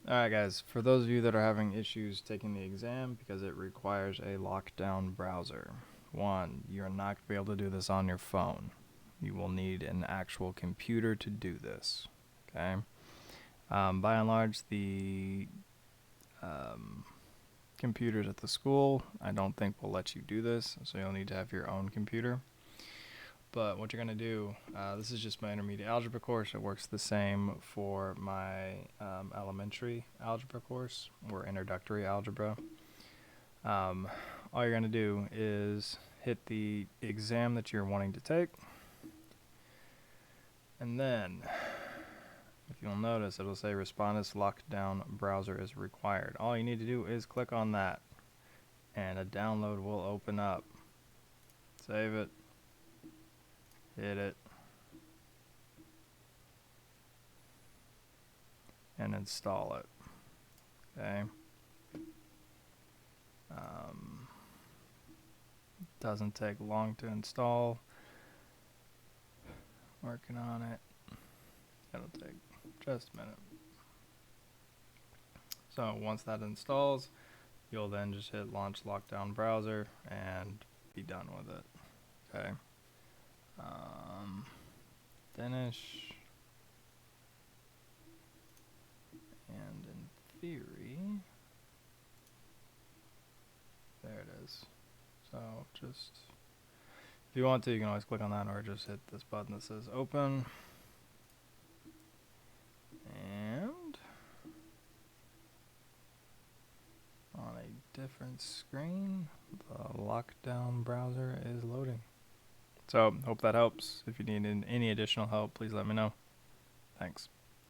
Alright guys, for those of you that are having issues taking the exam because it requires a lockdown browser, one, you're not going to be able to do this on your phone. You will need an actual computer to do this. Okay. By and large, the computers at the school, I don't think will let you do this, so you'll need to have your own computer. But what you're going to do, this is just my intermediate algebra course. It works the same for my elementary algebra course or introductory algebra. All you're going to do is hit the exam that you're wanting to take. And then, if you'll notice, it'll say Respondus LockDown browser is required. All you need to do is click on that, and a download will open up. Save it. Hit it. And install it. Okay. Doesn't take long to install. Working on it. It'll take just a minute. So once that installs, you'll then just hit launch lockdown browser and be done with it. Okay. Finish. And in theory, there it is. So just, if you want to, you can always click on that or just hit this button that says open. And on a different screen, the lockdown browser is loading. So hope that helps. If you need any additional help, please let me know. Thanks.